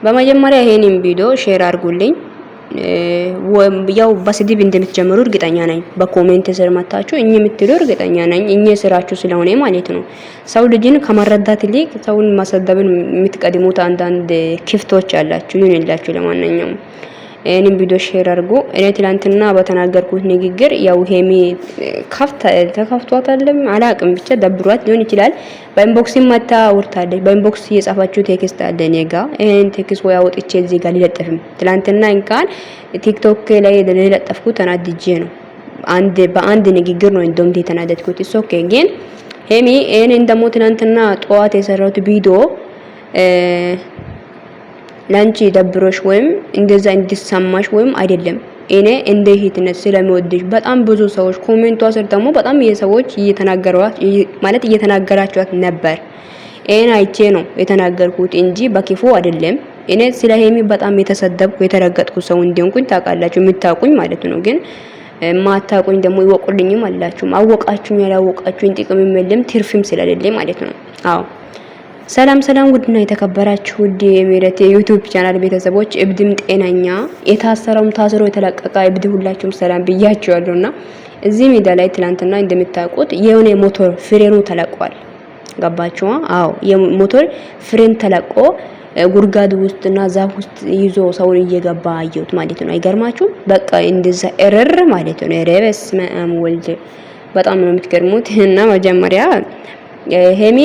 በመጀመሪያ ይሄንን ቪዲዮ ሼር አድርጉልኝ። ያው በስድብ እንደምትጀምሩ እርግጠኛ ነኝ። በኮሜንት ስር መታችሁ እኚህ የምትሉ እርግጠኛ ነኝ። እኚህ ስራችሁ ስለሆነ ማለት ነው። ሰው ልጅን ከመረዳት ይልቅ ሰውን ማሰደብን የምትቀድሙት አንዳንድ ክፍቶች አላችሁ። ይሁንላችሁ። ለማንኛውም ይሄንን ቪዲዮ ሼር አድርጉ። እኔ ትላንትና በተናገርኩት ንግግር ያው ሄሚ ተከፍቷታልም አላቅም ብቻ ደብሯት ሊሆን ይችላል። በኢንቦክስ መታ አውርታለች። በኢንቦክስ የጻፋችሁ ቴክስት አለ እኔ ጋር። ይሄን ቴክስት ወይ አውጥቼ እዚህ ጋር ሊለጥፍም ትላንትና እንኳን ቲክቶክ ላይ ለለጠፍኩት ተናድጄ ነው። በአንድ ንግግር ነው እንደውም የተናደድኩት። ኦኬ ግን ሄሚ ይሄን ደግሞ ትላንትና ጠዋት የሰራሁት ቪዲዮ ላንቺ ደብሮሽ ወይም እንደዛ እንዲሰማሽ ወይም አይደለም። እኔ እንደ እህትነት ስለምወድሽ በጣም ብዙ ሰዎች ኮሜንቷ ስር ደግሞ በጣም የሰዎች እየተናገራችኋት ነበር። እኔ አይቼ ነው የተናገርኩት እንጂ በክፉ አይደለም። እኔ ስለ ሄሚ በጣም የተሰደብኩ የተረገጥኩ ሰው እንደሆንኩኝ ታውቃላችሁ፣ የምታውቁኝ ማለት ነው። ግን ማታውቁኝ ደግሞ ይወቁልኝም አላችሁ። አወቃችሁኝ ያላወቃችሁኝ ጥቅም የለም ትርፍም ስለሌለ ማለት ነው። አዎ ሰላም ውድና የተከበራችሁ ውድ የሜረት የዩቲዩብ ቻናል ቤተሰቦች፣ እብድም ጤናኛ የታሰረውም ታስሮ የተለቀቀ እብድ ሁላችሁም ሰላም ብያችኋለሁና እዚህ ሜዳ ላይ ትላንትና እንደምታውቁት የሆነ ሞተር ፍሬኑ ተለቋል። ገባችሁ? አዎ የሞተር ፍሬን ተለቆ ጉርጋድ ውስጥና ዛፍ ውስጥ ይዞ ሰውን እየገባ አየሁት ማለት ነው። አይገርማችሁም? በቃ እንደዛ ኤረር ማለት ነው። ኧረ በስመ አብ ወልድ በጣም ነው የምትገርሙት። እና መጀመሪያ ሄሚ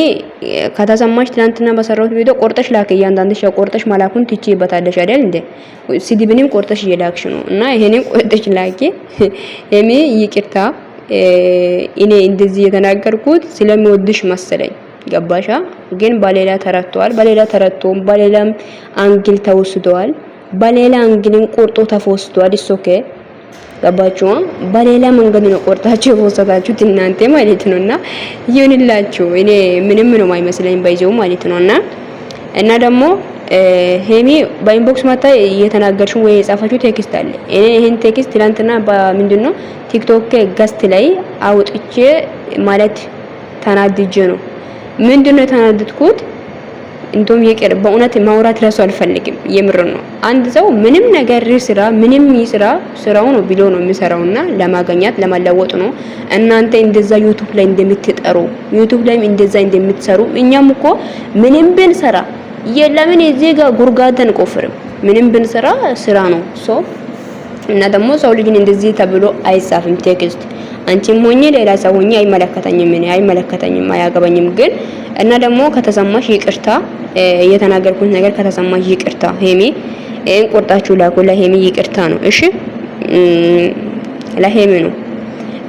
ከተሰማሽ ትናንትና በሰራሁት ቪዲዮ ቆርጠሽ ላክ። እያንዳንድሽ ቆርጠሽ መላኩን ትችይበታለሽ አይደል እንዴ? ስድብንም ቆርጠሽ እየላክሽ ነው። እና ይሄንን ቆርጠሽ ላኪ። ሄሚ ይቅርታ፣ እኔ እንደዚህ የተናገርኩት ስለሚወድሽ መሰለኝ። ገባሻ? ግን በሌላ ተረቷል። በሌላ ተረቶም በሌላም አንግል ተወስዷል። በሌላ አንግልም ቆርጦ ተፎስቷል። ኦኬ ገባችሁ? በሌላ መንገድ ነው ቆርጣችሁ የወሰዳችሁት እናንተ ማለት ነውና ይሁንላችሁ። እኔ ምንም ነው የማይመስለኝ ባይዘው ማለት ነውና እና ደግሞ ሄሚ በኢንቦክስ መታ እየተናገርሽው ወይ የጻፋችሁ ቴክስት አለ። እኔ ይሄን ቴክስት ትላንትና በምንድነው ቲክቶክ ገስት ላይ አውጥቼ ማለት ተናድጄ ነው። ምንድነው የተናደድኩት? እንቶም ይቅር በእውነት ማውራት ራሱ አልፈልግም። የምር ነው። አንድ ሰው ምንም ነገር ስራ ምንም ይስራ ስራው ነው ብሎ ነው የሚሰራውና ለማገኛት ለማለወጥ ነው። እናንተ እንደዛ ዩቲዩብ ላይ እንደምትጠሩ ዩቲዩብ ላይ እንደዛ እንደምትሰሩ እኛም እኮ ምንም ብንሰራ የለምን እዚህ ጋር ጉርጋተን ቆፍርም ምንም ብንሰራ ስራ ነው። እና ደግሞ ሰው ልጅ እንደዚህ ተብሎ አይጻፍም ቴክስት። አንቺም ሆኜ ሌላ ሰው ሆኜ አይመለከተኝም አያገባኝም። ግን እና ደግሞ ከተሰማሽ ይቅርታ፣ የተናገርኩት ነገር ከተሰማሽ ይቅርታ። ሄሚ እን ቆርጣችሁ ላኩ። ለሄሚ ይቅርታ ነው። እሺ ለሄሚ ነው።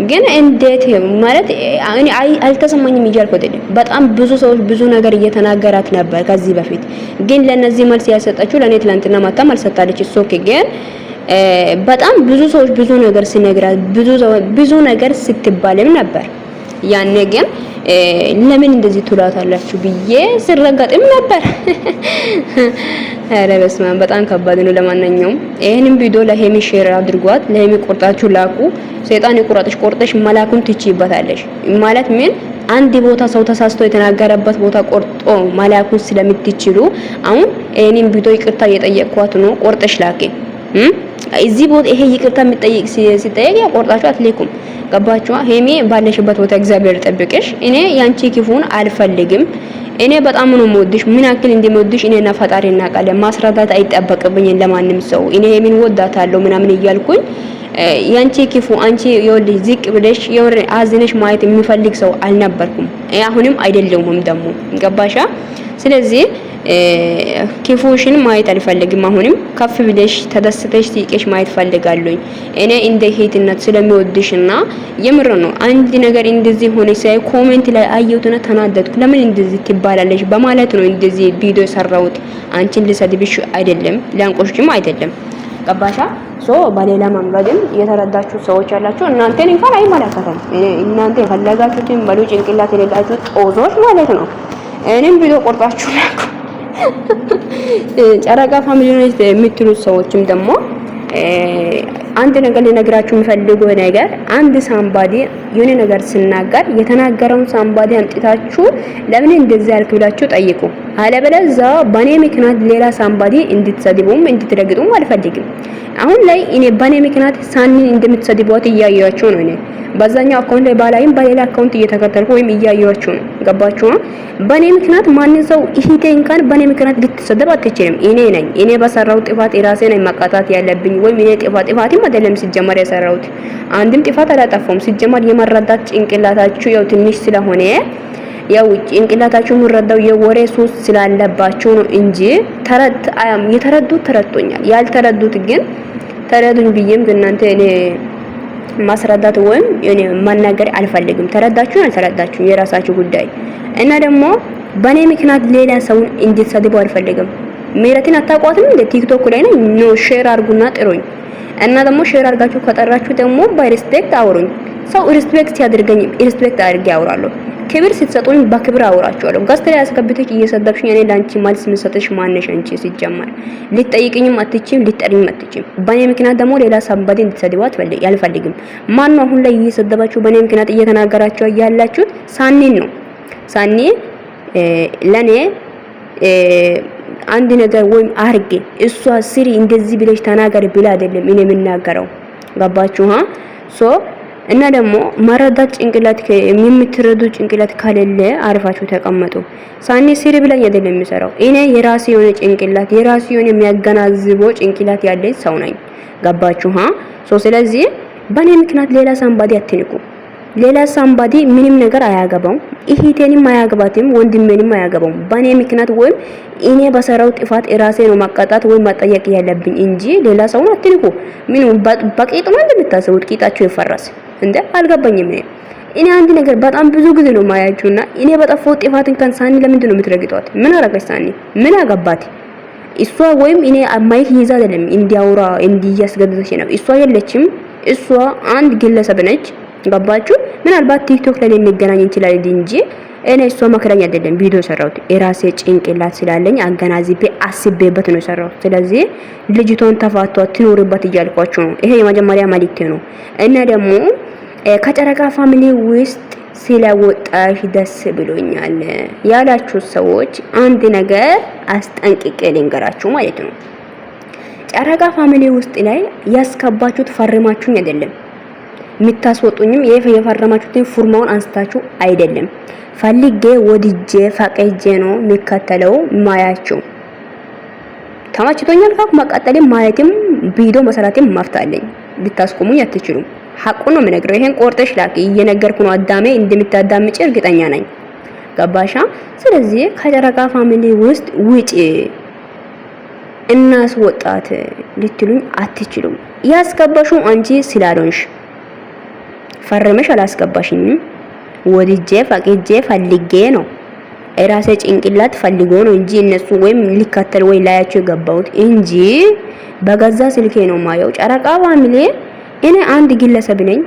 ግን እንዴት ማለት እኔ አልተሰማኝም እያልኩ አይደለም። በጣም ብዙ ሰዎች ብዙ ነገር እየተናገራት ነበር ከዚህ በፊት። ግን ለነዚህ መልስ ያሰጣችሁ ለኔ ትላንትና ማታ መልስ ሰጣለች። ኦኬ ግን በጣም ብዙ ሰዎች ብዙ ነገር ሲነግራት ብዙ ነገር ስትባልም ነበር። ያኔ ግን ለምን እንደዚህ ትላታላችሁ ብዬ ስረጋጥም ነበር። ኧረ በስመ አብ በጣም ከባድ ነው። ለማንኛውም ይሄንን ቪዲዮ ለሄሚ ሼር አድርጓት። ለሄሚ ቆርጣችሁ ላኩ። ሰይጣን ይቆራጥሽ ቆርጠሽ መላኩን ትችይበታለሽ ማለት ምን አንድ ቦታ ሰው ተሳስቶ የተናገረበት ቦታ ቆርጦ መላኩን ስለምትችሉ አሁን ይሄንን ቪዲዮ ይቅርታ እየጠየቅኳት ነው። ቆርጠሽ ላኪ። እዚህ ቦታ ይሄ ይቅርታ የሚጠይቅ ሲጠየቅ ያቆርጣችሁ አትልኩም። ገባችሁ? ሄሚ ባለሽበት ቦታ እግዚአብሔር ይጠብቅሽ። እኔ ያንቺ ክፉን አልፈልግም። እኔ በጣም ነው የምወድሽ። ምን ያክል እንደምወድሽ እኔና ፈጣሪ እናውቃለን። ማስረዳት አይጠበቅብኝም ለማንም ሰው። እኔ ሄሚን ወዳታለሁ ምናምን እያልኩኝ ያንቺ ክፉ አንቺ ይኸውልሽ ዝቅ ብለሽ አዝነሽ ማየት የሚፈልግ ሰው አልነበርኩም። አሁንም አይደለሁም ደግሞ ገባሻ? ስለዚህ ክፉሽን ማየት አልፈልግም። አሁንም ከፍ ብለሽ ተደስተሽ ሲቄሽ ማየት ፈልጋለሁ። እኔ እንደ ሄትነት ስለሚወድሽና የምር ነው። አንድ ነገር እንደዚህ ሆነ ሳይ ኮሜንት ላይ አየሁትና ተናደድኩ። ለምን እንደዚህ ትባላለሽ በማለት ነው እንደዚህ ቪዲዮ ሰራሁት። አንቺን ልሰድብሽ አይደለም ላንቆሽም አይደለም። ገባሻ? በሌላ መንገድም የተረዳችሁ ሰዎች አላችሁ። እናንተን እንኳን አይመለከተም። እናንተ የፈለጋችሁትን በሉ ጭንቅላት የሌላችሁ ጦዞች ማለት ነው። እኔም ቪዲዮ ቆርጣችሁ ላኩ። ጨረቃ ፋሚሊ ነው የምትሉት ሰዎችም ደግሞ አንድ ነገር ልነግራችሁ የምፈልገው ነገር አንድ ሳምባዲ የሆነ ነገር ሲናገር የተናገረውን ሳምባዲ አምጥታችሁ ለምን እንደዚህ ያልክ ብላችሁ ጠይቁ። አለበለዚያ በኔ ምክንያት ሌላ ሳምባዲ እንድትሰድቡም እንድትረግጡም አልፈልግም። አሁን ላይ እኔ በኔ ምክንያት ሳኒን እንደምትሰድቧት እያያችሁ ነው። እኔ በዛኛው አካውንት ላይ ባላይም በሌላ አካውንት እየተከተልኩ ወይም እያያችሁ ነው። ገባችሁ? በኔ ምክንያት ማንን ሰው ይሄቴ እንኳን በኔ ምክንያት ልትሰደብ አትችልም። እኔ ነኝ እኔ በሰራው ጥፋት የራሴ ነኝ መቃጣት ያለብኝ። ወይም እኔ ጥፋትም አይደለም ሲጀመር የሰራሁት አንድም ጥፋት አላጠፋሁም። ሲጀመር የመረዳት ጭንቅላታችሁ ያው ትንሽ ስለሆነ ያው ጭንቅላታችሁ ምረዳው የወሬ ሱስ ስላለባችሁ ነው እንጂ የተረዱት ተረድቶኛል። ያልተረዱት ግን ተረዱኝ ብዬም እናንተ እኔ ማስረዳት ወይም እኔ ማናገር አልፈልግም። ተረዳችሁ አልተረዳችሁ የራሳችሁ ጉዳይ። እና ደግሞ በኔ ምክንያት ሌላ ሰውን እንድትሰድቡ አልፈልግም። ምህረትን አታቋትም እንደ ቲክቶክ ላይ ነው ሼር አርጉና ጥሩኝ። እና ደግሞ ሼር አርጋችሁ ከጠራችሁ ደግሞ በሪስፔክት አውሩኝ። ሰው ሪስፔክት ሲያደርገኝ ሪስፔክት አድርጌ አውራለሁ። ክብር ስትሰጡኝ በክብር አውራችኋለሁ። ጋስት ላይ አስገብተሽ እየሰደብሽኝ እኔ ላንቺ መልስ ምሰጥሽ ማነሽ አንቺ? ሲጀመር ልትጠይቅኝም አትችይም፣ ልትጠሪኝም አትችይም። በኔ ምክንያት ደግሞ ሌላ ሳምባዲ እንድትሰድቧት አልፈልግም። ማን ነው አሁን ላይ እየሰደባችሁ በኔ ምክንያት እየተናገራችሁ ያላችሁት? ሳኒን ነው። ሳኒ ለኔ አንድ ነገር ወይም አርጌ እሷ ስሪ እንደዚህ ብለሽ ተናገር ብላ አይደለም እኔ የምናገረው። ገባችሁ? ሶ እና ደግሞ መረዳት ጭንቅላት የምትረዱ ጭንቅላት ካለለ አርፋችሁ ተቀመጡ። ሳኒ ስሪ ብለኝ አይደለም የሚሰራው። እኔ የራሴ የሆነ ጭንቅላት የራሴ የሆነ የሚያገናዝበው ጭንቅላት ያለኝ ሰው ነኝ። ገባችሁ? ሶ ስለዚህ በኔ ምክንያት ሌላ ሳምባዲ አትንቁ። ሌላ ሳምባዲ ምንም ነገር አያገባው። እህቴንም አያገባትም፣ ወንድሜንም አያገባው። በኔ ምክንያት ወይም እኔ በሰራው ጥፋት ራሴ ነው ማቀጣት ወይም ማጠየቅ ያለብኝ እንጂ ሌላ ሰውን አትንቁ። ምን በቂጥ ነው እንደምታስቡት? ቂጣችሁ ይፈራስ እንዴ? አልገባኝም። እኔ አንድ ነገር በጣም ብዙ ጊዜ ነው ማያችሁና እኔ በጠፋው ጥፋት እንኳን ሳኒ ለምንድን ነው የምትረግጧት? ምን አረጋች ሳኒ? ምን አገባት እሷ? ወይም እኔ ማይክ ይዛ አይደለም እንዲያውራ እንዲያስገድደች ነው። እሷ የለችም። እሷ አንድ ግለሰብ ነች። ገባችሁ? ምናልባት ቲክቶክ ላይ ልንገናኝ እንችላለን እንጂ እኔ እሷ መከራኛ አይደለም ቪዲዮ ሰራሁት። የራሴ ጭንቅላት ስላለኝ አገናዝቤ አስቤበት ነው ሰራሁት። ስለዚህ ልጅቷን ተፋቷት ትኖርበት እያልኳችሁ ነው። ይሄ የመጀመሪያ መልእክቴ ነው። እና ደግሞ ከጨረቃ ፋሚሊ ውስጥ ስለወጣሽ ደስ ብሎኛል ያላችሁ ሰዎች አንድ ነገር አስጠንቅቄ ልንገራችሁ ማለት ነው። ጨረቃ ፋሚሊ ውስጥ ላይ ያስከባችሁት ፈርማችሁኝ አይደለም የምታስወጡኝም የፈረማችሁትን ፉርማውን አንስታችሁ አይደለም። ፈልጌ ወድጄ ፈቀጄ ነው የሚከተለው ማያችሁ። ተመችቶኛል ካኩ መቀጠልም ማለትም ቪዲዮ መሰራትም ማፍታለኝ ልታስቆሙኝ አትችሉም። ሐቁን ነው የምነግረው። ይሄን ቆርጠሽ ላኪ እየነገርኩ ነው። አዳሜ እንደምታዳምጪ እርግጠኛ ነኝ። ገባሻ? ስለዚህ ከጨረቃ ፋሚሊ ውስጥ ውጪ እናስወጣት ልትሉኝ አትችሉም። ያስገባሽው አንቺ ስላልሆንሽ ፈርመሽ አላስገባሽኝም። ወድጄ ፈቅጄ ፈልጌ ነው የራሴ ጭንቅላት ፈልጎ ነው እንጂ እነሱ ወይም ሊከተል ወይ ላያቸው የገባሁት እንጂ በገዛ ስልኬ ነው ማየው። ጨረቃ ፋሚሊ እኔ አንድ ግለሰብ ነኝ።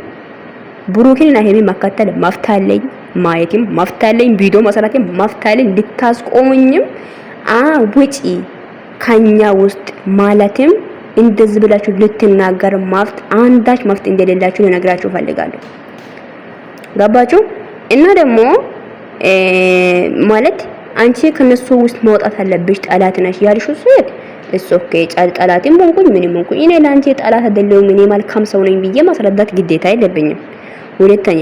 ብሩክንና ሄሚ መከተል መፍታለኝ፣ ማየትም መፍታለኝ፣ ቪዲዮ መስራትም መፍታለኝ። ልታስቆሙኝም ውጪ ከኛ ውስጥ ማለትም እንደዚህ ብላችሁ ልትናገር ማፍት አንዳች ማፍት እንደሌላችሁ ልነግራችሁ ፈልጋለሁ። ገባችሁ? እና ደግሞ ማለት አንቺ ከነሱ ውስጥ መውጣት አለብሽ። ጠላት ነሽ ያልሽው ሴት ኦኬ፣ ጠላትም ሆንኩኝ ምንም ሆንኩኝ እኔ ለአንቺ ጠላት አይደለሁም። እኔ መልካም ሰው ነኝ ብዬ ማስረዳት ግዴታ የለብኝም። ሁለተኛ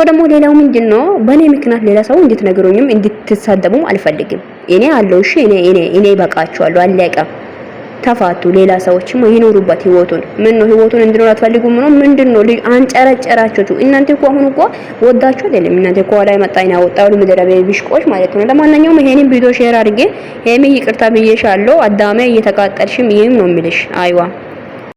ደግሞ ሌላው ምንድነው በኔ ምክንያት ሌላ ሰው እንድትነግሩኝም እንድትሳደቡም አልፈልግም። እኔ አለው እሺ፣ እኔ በቃችኋለሁ፣ አለቀ። ተፋቱ። ሌላ ሰዎችም ይኖሩበት ህይወቱን። ምን ነው ህይወቱን እንድኖር አትፈልጉም ነው? ምንድነው አንጨረጨራችሁ? እናንተ እኮ አሁን እኮ ወዳችሁ አይደለም። እናንተ እኮ ላይ መጣይና ወጣው ምድራቤ ቢሽቆሽ ማለት ነው። ለማንኛውም ይሄንን ቪዲዮ ሼር አድርጌ ሄሚ ይቅርታ ብዬሻለሁ። አዳሜ እየተቃጠልሽም ይሄም ነው የሚልሽ። አይዋ